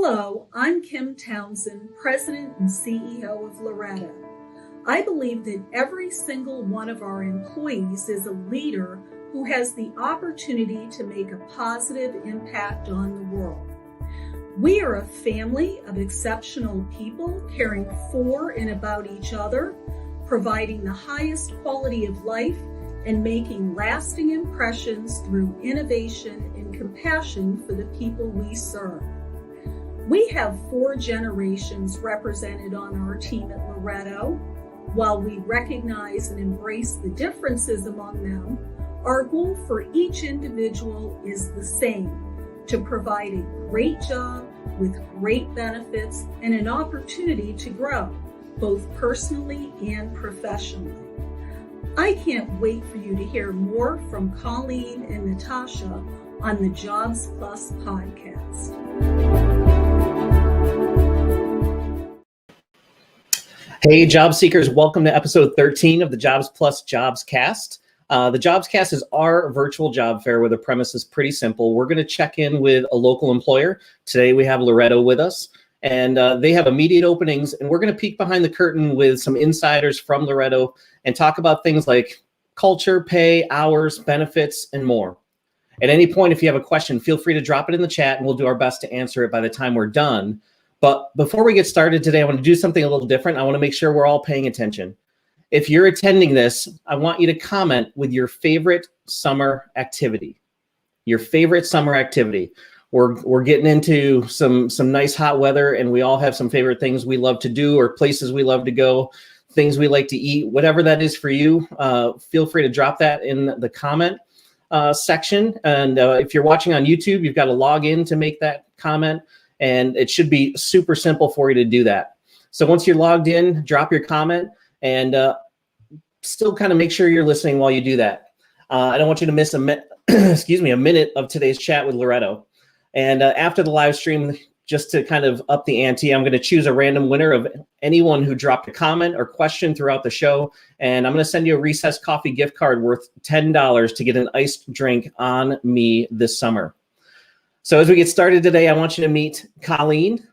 Hello, I'm Kim Townsend, President and CEO of Loretto. I believe that every single one of our employees is a leader who has the opportunity to make a positive impact on the world. We are a family of exceptional people caring for and about each other, providing the highest quality of life, and making lasting impressions through innovation and compassion for the people we serve. We have 4 generations represented on our team at Loretto. While we recognize and embrace the differences among them, our goal for each individual is the same: to provide a great job with great benefits and an opportunity to grow, both personally and professionally. I can't wait for you to hear more from Colleen and Natasha on the JobsPlus podcast. Hey, job seekers, welcome to episode 13 of the JobsPlus JobsCast. The JobsCast is our virtual job fair where the premise is pretty simple. We're going to check in with a local employer. Today we have Loretto with us, and they have immediate openings, and we're going to peek behind the curtain with some insiders from Loretto and talk about things like culture, pay, hours, benefits, and more. At any point, if you have a question, feel free to drop it in the chat, and we'll do our best to answer it by the time we're done. But before we get started today, I want to do something a little different. I want to make sure we're all paying attention. If you're attending this, I want you to comment with your favorite summer activity. Your favorite summer activity. We're getting into some nice hot weather, and we all have some favorite things we love to do or places we love to go, things we like to eat, whatever that is for you. Feel free to drop that in the comment section. And if you're watching on YouTube, you've got to log in to make that comment. And it should be super simple for you to do that. So once you're logged in, drop your comment and still kind of make sure you're listening while you do that. I don't want you to miss a minute of today's chat with Loretto. And after the live stream, just to kind of up the ante, I'm going to choose a random winner of anyone who dropped a comment or question throughout the show. And I'm going to send you a Recess Coffee gift card worth $10 to get an iced drink on me this summer. So as we get started today, I want you to meet Colleen,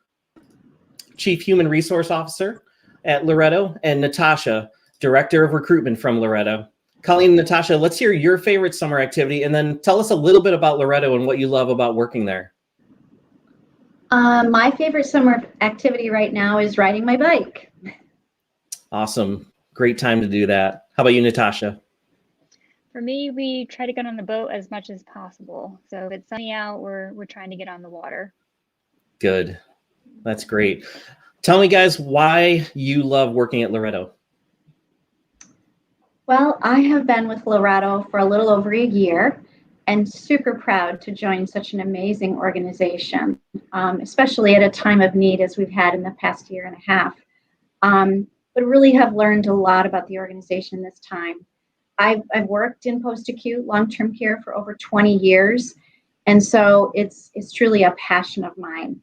Chief Human Resource Officer at Loretto, and Natasha, Director of Recruitment from Loretto. Colleen and Natasha, let's hear your favorite summer activity, and then tell us a little bit about Loretto and what you love about working there. My favorite summer activity right now is riding my bike. Awesome. Great time to do that. How about you, Natasha? For me, we try to get on the boat as much as possible. So if it's sunny out, we're trying to get on the water. Good. That's great. Tell me, guys, why you love working at Loretto. Well, I have been with Loretto for a little over a year and super proud to join such an amazing organization, especially at a time of need as we've had in the past year and a half. But really have learned a lot about the organization this time. I've worked in post-acute long-term care for over 20 years, and so it's truly a passion of mine.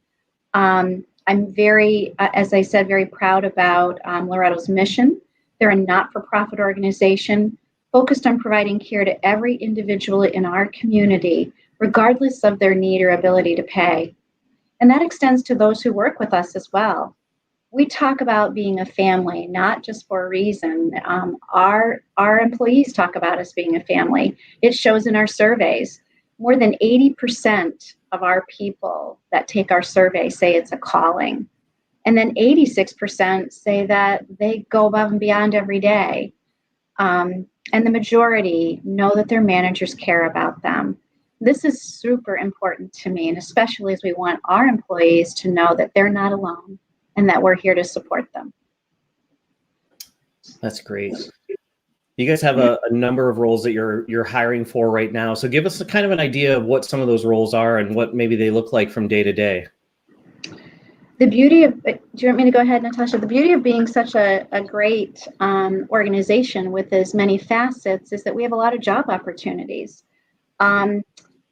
I'm very, as I said, very proud about Loretto's mission. They're a not-for-profit organization focused on providing care to every individual in our community, regardless of their need or ability to pay. And that extends to those who work with us as well. We talk about being a family, not just for a reason. Our employees talk about us being a family. It shows in our surveys. More than 80% of our people that take our survey say it's a calling. And then 86% say that they go above and beyond every day. And the majority know that their managers care about them. This is super important to me, and especially as we want our employees to know that they're not alone and that we're here to support them. That's great. You guys have a number of roles that you're hiring for right now. So give us a kind of an idea of what some of those roles are and what maybe they look like from day to day. The beauty of, do you want me to go ahead, Natasha? The beauty of being such a great organization with as many facets is that we have a lot of job opportunities.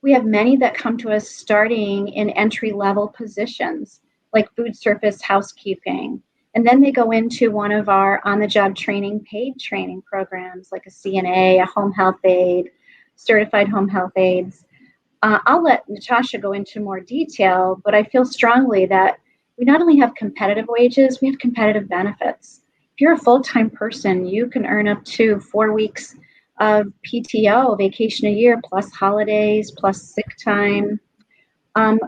We have many that come to us starting in entry-level positions, like food service housekeeping. And then they go into one of our on-the-job training, paid training programs, like a CNA, a home health aide, certified home health aides. I'll let Natasha go into more detail, but I feel strongly that we not only have competitive wages, we have competitive benefits. If you're a full-time person, you can earn up to 4 weeks of PTO, vacation a year, plus holidays, plus sick time.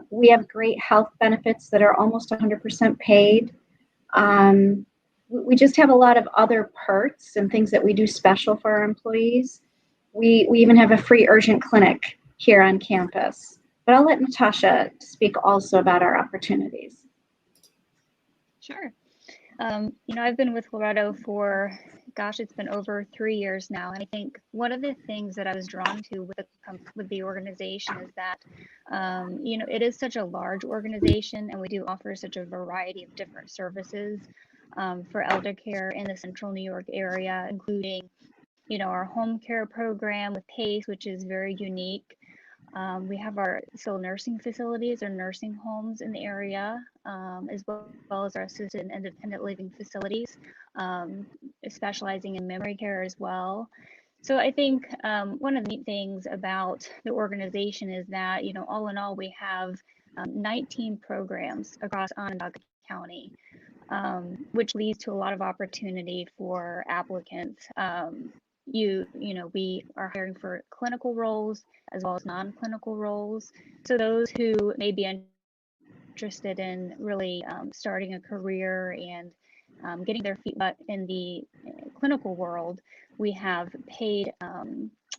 We have great health benefits that are almost 100% paid. We just have a lot of other perks and things that we do special for our employees. We even have a free urgent clinic here on campus. But I'll let Natasha speak also about our opportunities. Sure. I've been with Loretto for, it's been over 3 years now. And I think one of the things that I was drawn to with the organization is that, it is such a large organization, and we do offer such a variety of different services for elder care in the central New York area, including, our home care program with PACE, which is very unique. We have our skilled nursing facilities or nursing homes in the area, as well as our assisted and independent living facilities, specializing in memory care as well. So I think one of the neat things about the organization is that, all in all, we have 19 programs across Onondaga County, which leads to a lot of opportunity for applicants. We are hiring for clinical roles as well as non-clinical roles. So those who may be interested in really starting a career and getting their feet wet in the clinical world, we have paid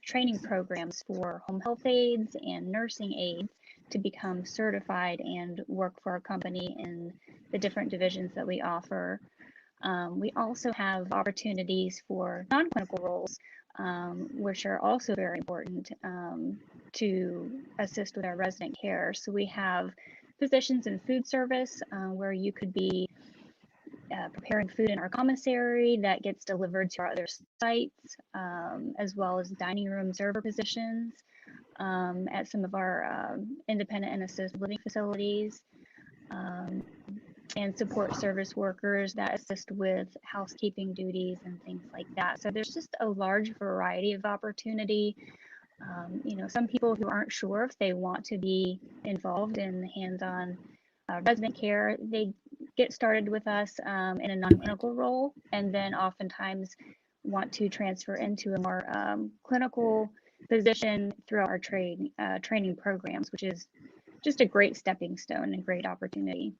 training programs for home health aides and nursing aides to become certified and work for our company in the different divisions that we offer. We also have opportunities for non-clinical roles, which are also very important to assist with our resident care. So we have positions in food service where you could be preparing food in our commissary that gets delivered to our other sites, as well as dining room server positions at some of our independent and assisted living facilities. And support service workers that assist with housekeeping duties and things like that. So there's just a large variety of opportunity. Some people who aren't sure if they want to be involved in hands-on resident care, they get started with us in a non-clinical role, and then oftentimes want to transfer into a more clinical position through our training programs, which is just a great stepping stone and great opportunity.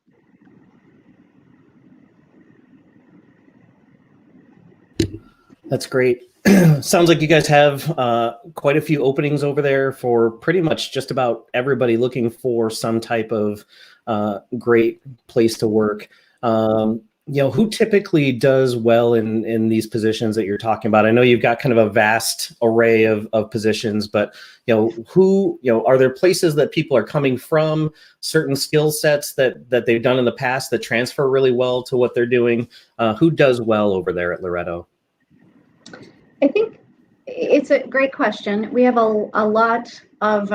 That's great. Sounds like you guys have quite a few openings over there for pretty much just about everybody looking for some type of great place to work. Who typically does well in these positions that you're talking about? I know you've got kind of a vast array of positions, but are there places that people are coming from, certain skill sets that they've done in the past that transfer really well to what they're doing? Who does well over there at Loretto? I think it's a great question. We have a lot of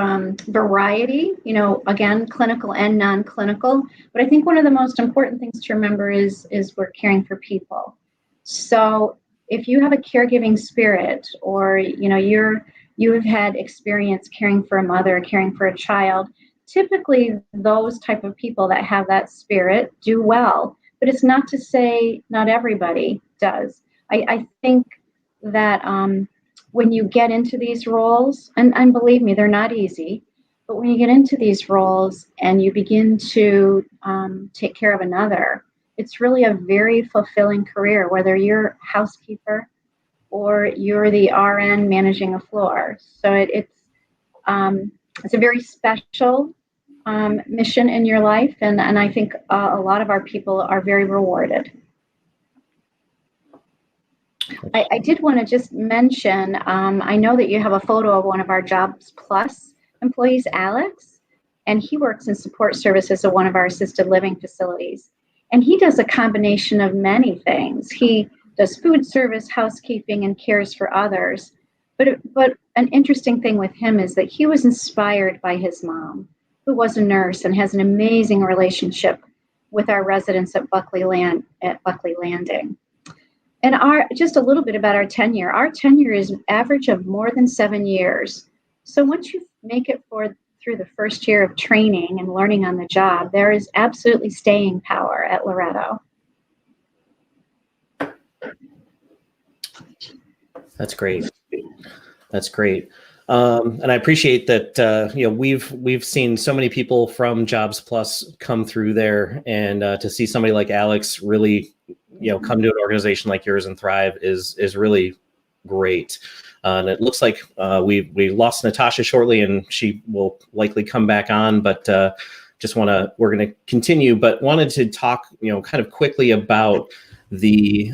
variety, again, clinical and non-clinical. But I think one of the most important things to remember is we're caring for people. So if you have a caregiving spirit, or you have had experience caring for a mother, caring for a child, typically those type of people that have that spirit do well. But it's not to say not everybody does. I think that when you get into these roles, and believe me, they're not easy, but when you get into these roles and you begin to take care of another, it's really a very fulfilling career, whether you're housekeeper or you're the RN managing a floor. So it's a very special mission in your life, and I think a lot of our people are very rewarded. I did want to just mention, I know that you have a photo of one of our JobsPlus employees, Alex, and he works in support services at one of our assisted living facilities. And he does a combination of many things. He does food service, housekeeping, and cares for others. But an interesting thing with him is that he was inspired by his mom, who was a nurse and has an amazing relationship with our residents at Buckley Landing. And just a little bit about our tenure. Our tenure is an average of more than 7 years. So once you make it through through the first year of training and learning on the job, there is absolutely staying power at Loretto. That's great. That's great. And I appreciate that, we've seen so many people from JobsPlus come through there, and to see somebody like Alex really, come to an organization like yours and thrive is really great. And it looks like we lost Natasha shortly, and she will likely come back on, but we're going to continue, but wanted to talk, kind of quickly about the,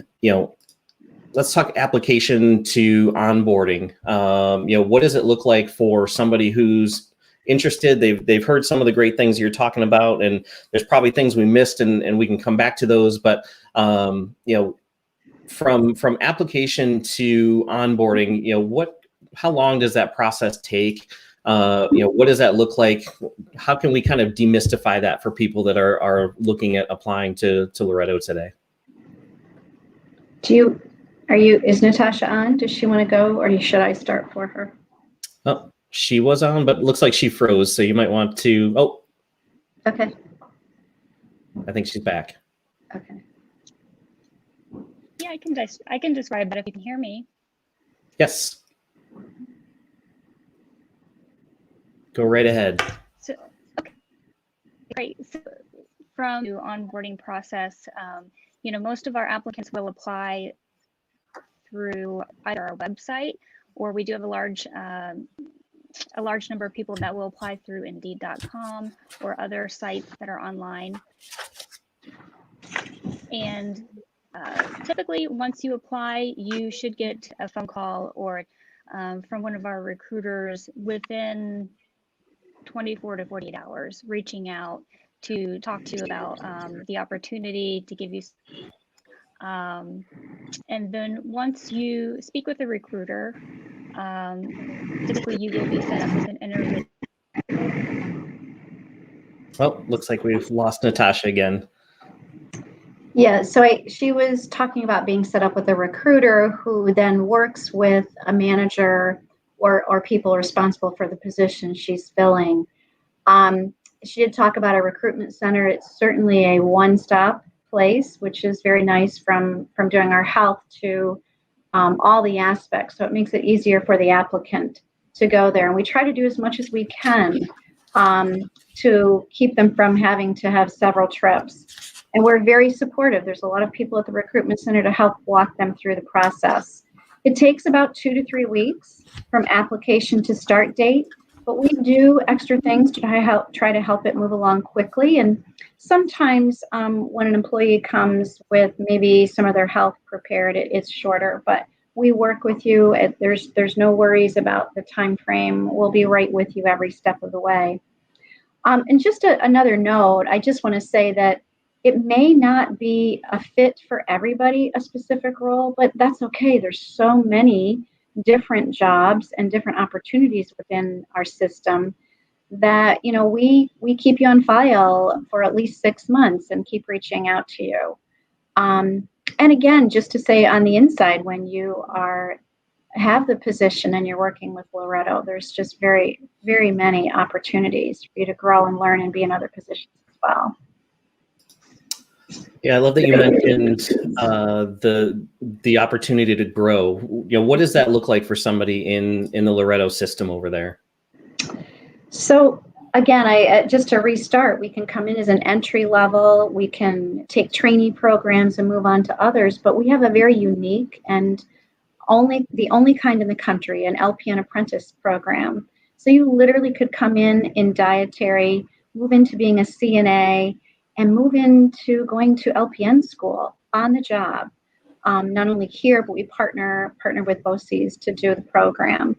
let's talk application to onboarding. What does it look like for somebody who's interested? They've heard some of the great things you're talking about, and there's probably things we missed, and we can come back to those. But from application to onboarding, how long does that process take? What does that look like? How can we kind of demystify that for people that are looking at applying to Loretto today? Is Natasha on? Does she want to go, or should I start for her? Oh, she was on, but it looks like she froze. So you might want to, Okay. I think she's back. Okay. Yeah, I can describe it if you can hear me. Yes. Go right ahead. So, okay, great. So from the onboarding process, most of our applicants will apply through either our website, or we do have a large number of people that will apply through Indeed.com or other sites that are online. And typically, once you apply, you should get a phone call or from one of our recruiters within 24 to 48 hours, reaching out to talk to you about the opportunity, to give you and then once you speak with a recruiter, typically you will be set up with an interview. Oh, looks like we've lost Natasha again. Yeah, so she was talking about being set up with a recruiter who then works with a manager or people responsible for the position she's filling. She did talk about a recruitment center. It's certainly a one-stop place, which is very nice from doing our health to all the aspects. So it makes it easier for the applicant to go there. And we try to do as much as we can to keep them from having to have several trips. And we're very supportive. There's a lot of people at the recruitment center to help walk them through the process. It takes about 2 to 3 weeks from application to start date, but we do extra things to try to help it move along quickly. And sometimes when an employee comes with maybe some of their health prepared, it's shorter, but we work with you. There's no worries about the time frame. We'll be right with you every step of the way. And just another note, I just want to say that it may not be a fit for everybody, a specific role, but that's okay. There's so many different jobs and different opportunities within our system that we keep you on file for at least 6 months and keep reaching out to you. And again, just to say on the inside, when you have the position and you're working with Loretto, there's just very, very many opportunities for you to grow and learn and be in other positions as well. Yeah, I love that you mentioned the opportunity to grow. What does that look like for somebody in the Loretto system over there? So again, just to restart, we can come in as an entry level. We can take trainee programs and move on to others, but we have a very unique and the only kind in the country, an LPN apprentice program. So you literally could come in dietary, move into being a CNA, and move into going to LPN school on the job. Not only here, but we partner with BOCES to do the program.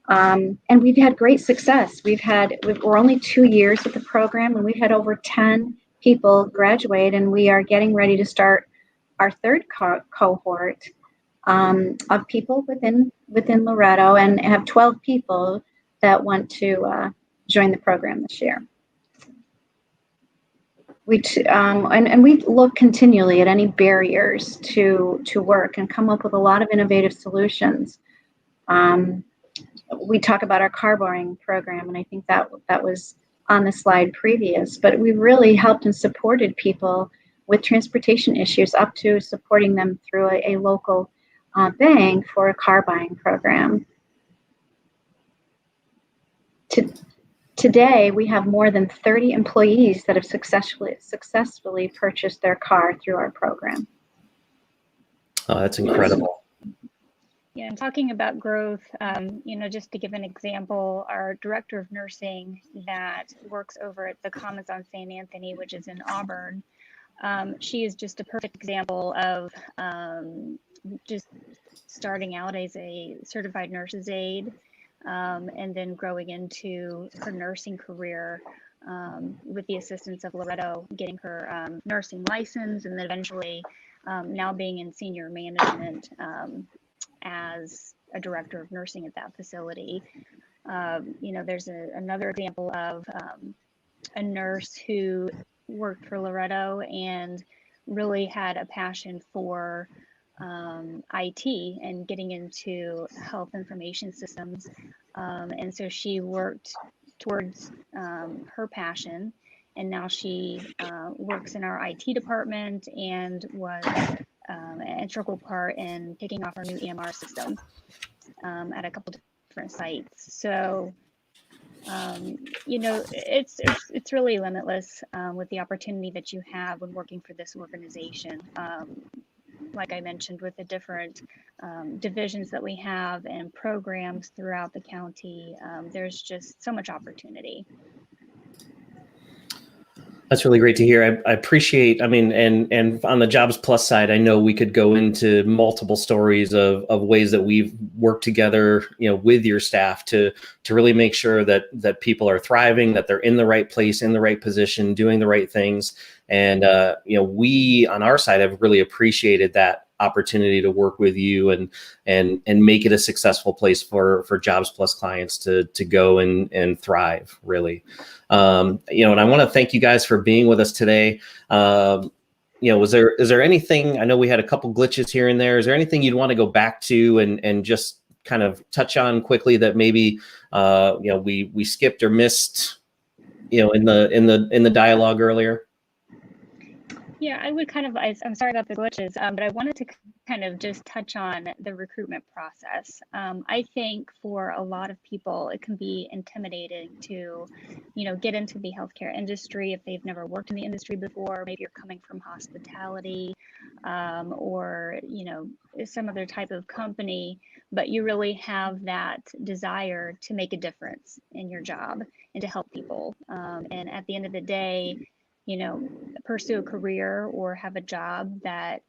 And we've had great success. We're only 2 years with the program, and we've had over 10 people graduate, and we are getting ready to start our third cohort of people within Loretto, and have 12 people that want to join the program this year. And we look continually at any barriers to work and come up with a lot of innovative solutions. we talk about our car borrowing program, and I think that was on the slide previous, but we really helped and supported people with transportation issues up to supporting them through a local bank for a car buying program. Today, we have more than 30 employees that have successfully purchased their car through our program. Oh, that's incredible. Yeah, and talking about growth, just to give an example, our director of nursing that works over at the Commons on St. Anthony, which is in Auburn, she is just a perfect example of just starting out as a certified nurse's aide and then growing into her nursing career with the assistance of Loretto, getting her nursing license, and then eventually now being in senior management as a director of nursing at that facility. There's another example of a nurse who worked for Loretto and really had a passion for IT and getting into health information systems. And so she worked towards her passion, and now she works in our IT department and was an integral part in kicking off our new EMR system at a couple different sites. So, it's really limitless with the opportunity that you have when working for this organization. Like I mentioned, with the different divisions that we have and programs throughout the county, there's just so much opportunity. That's really great to hear. I appreciate, and on the JobsPlus side, I know we could go into multiple stories of ways that we've worked together, with your staff to really make sure that people are thriving, that they're in the right place, in the right position, doing the right things. And, we on our side have really appreciated that opportunity to work with you and make it a successful place for JobsPlus clients to go and thrive, really. And I want to thank you guys for being with us today. Is there anything, I know we had a couple glitches here and there. Is there anything you'd want to go back to and just kind of touch on quickly that maybe, we skipped or missed, in the dialogue earlier? Yeah, I would I'm sorry about the glitches, but I wanted to kind of just touch on the recruitment process. I think for a lot of people, it can be intimidating to, get into the healthcare industry if they've never worked in the industry before. Maybe you're coming from hospitality or, some other type of company, but you really have that desire to make a difference in your job and to help people. And at the end of the day, pursue a career or have a job that,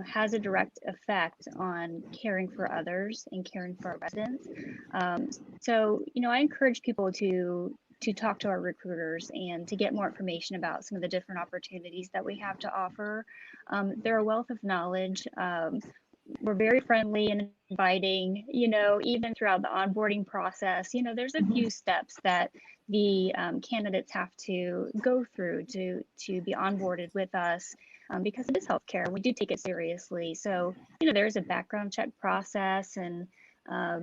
has a direct effect on caring for others and caring for our residents. So, I encourage people to talk to our recruiters and to get more information about some of the different opportunities that we have to offer. They're a wealth of knowledge. We're very friendly and inviting, even throughout the onboarding process. There's a few steps that the candidates have to go through to be onboarded with us because it is healthcare. We do take it seriously. So, there's a background check process and, a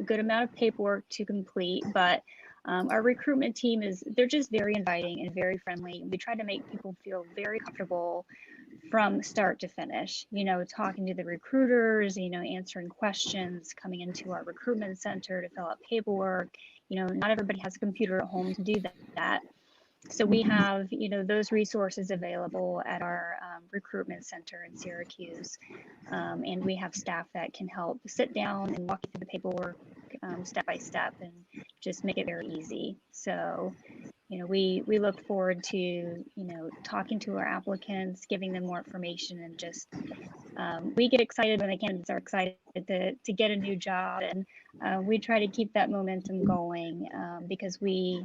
good amount of paperwork to complete. But our recruitment team they're just very inviting and very friendly. We try to make people feel very comfortable from start to finish, talking to the recruiters, answering questions, coming into our recruitment center to fill out paperwork. Not everybody has a computer at home to do that. So we have, those resources available at our recruitment center in Syracuse. And we have staff that can help sit down and walk you through the paperwork step by step and just make it very easy. So, we look forward to, talking to our applicants, giving them more information, and just we get excited when the candidates are excited to get a new job, and we try to keep that momentum going because we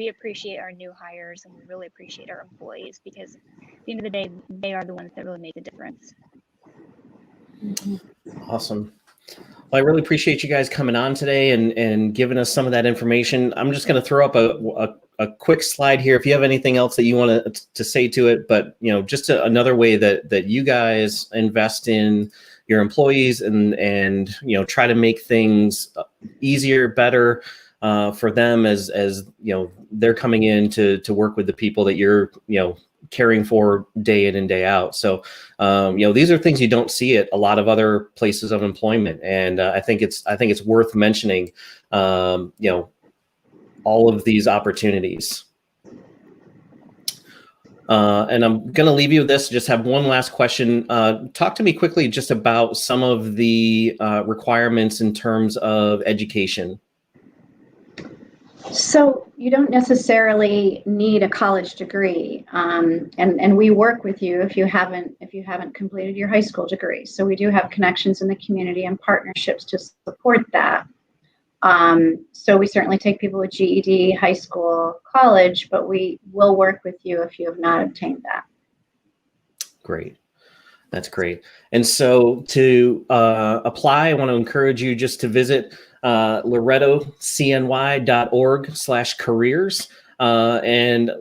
appreciate our new hires and we really appreciate our employees because at the end of the day, they are the ones that really make the difference. Awesome. Well, I really appreciate you guys coming on today and giving us some of that information. I'm just going to throw up a quick slide here if you have anything else that you want to say to it, but just another way that you guys invest in your employees and try to make things easier, better for them as they're coming in to work with the people that you're caring for day in and day out. So these are things you don't see at a lot of other places of employment, and I think it's worth mentioning all of these opportunities. And I'm going to leave you with this. Just have one last question. Talk to me quickly just about some of the requirements in terms of education. So you don't necessarily need a college degree, and we work with you if you haven't completed your high school degree. So we do have connections in the community and partnerships to support that. So we certainly take people with GED, high school, college, but we will work with you if you have not obtained that. Great. That's great. And so to apply, I want to encourage you just to visit LorettoCNY.org/careers and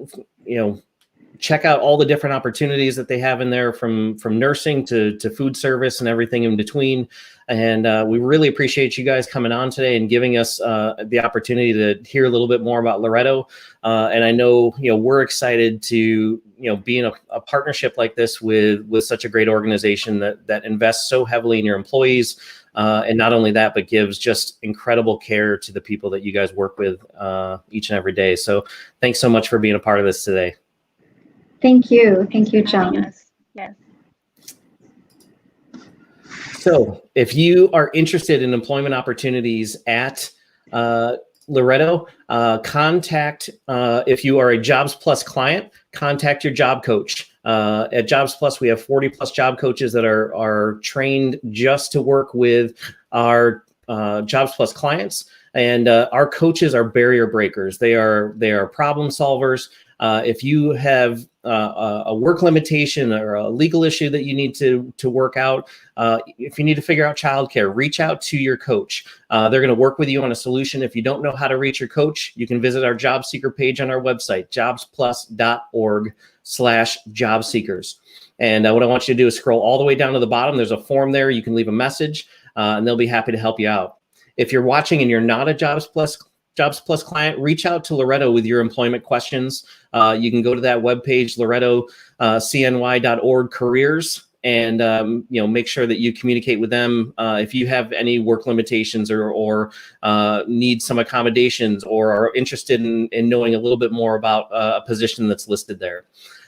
check out all the different opportunities that they have in there, from nursing to food service and everything in between. And we really appreciate you guys coming on today and giving us the opportunity to hear a little bit more about Loretto. And I know, we're excited to, be in a partnership like this with such a great organization that invests so heavily in your employees. And not only that, but gives just incredible care to the people that you guys work with each and every day. So thanks so much for being a part of this today. Thank you. Thank you, John. Yes. So if you are interested in employment opportunities at Loretto, contact, if you are a JobsPlus client, contact your job coach. At JobsPlus, we have 40 plus job coaches that are trained just to work with our JobsPlus clients. And our coaches are barrier breakers. They are problem solvers. If you have a work limitation or a legal issue that you need to work out, if you need to figure out childcare, reach out to your coach. They're going to work with you on a solution. If you don't know how to reach your coach, you can visit our job seeker page on our website, JobsPlus.org/job seekers. And what I want you to do is scroll all the way down to the bottom. There's a form there. You can leave a message and they'll be happy to help you out. If you're watching and you're not a JobsPlus client, reach out to Loretto with your employment questions. You can go to that webpage, LorettoCNY.org careers, and make sure that you communicate with them if you have any work limitations or need some accommodations or are interested in knowing a little bit more about a position that's listed there.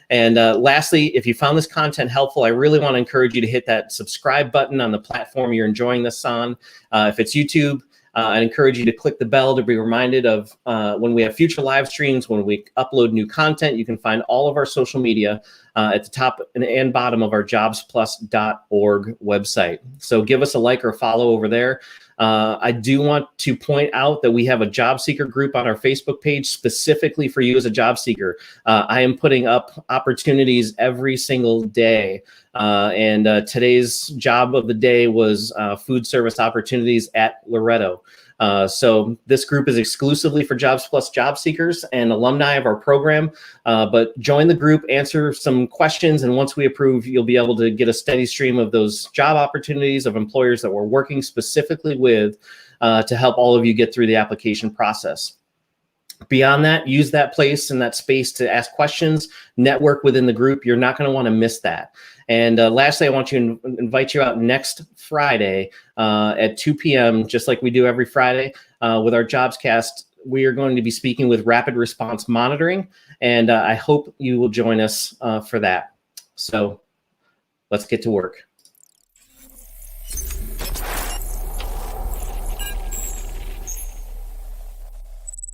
And lastly, if you found this content helpful, I really want to encourage you to hit that subscribe button on the platform you're enjoying this on. If it's YouTube, I'd encourage you to click the bell to be reminded of when we have future live streams, when we upload new content. You can find all of our social media at the top and bottom of our JobsPlus.org website. So give us a like or follow over there. I do want to point out that we have a job seeker group on our Facebook page specifically for you as a job seeker. I am putting up opportunities every single day. And today's job of the day was food service opportunities at Loretto. So this group is exclusively for JobsPlus job seekers and alumni of our program. But join the group, answer some questions, and once we approve, you'll be able to get a steady stream of those job opportunities of employers that we're working specifically with to help all of you get through the application process. Beyond that, use that place and that space to ask questions, network within the group. You're not going to want to miss that. And lastly, I want you to invite you out next Friday at 2 p.m., just like we do every Friday with our JobsCast. We are going to be speaking with rapid response monitoring, and I hope you will join us for that. So let's get to work.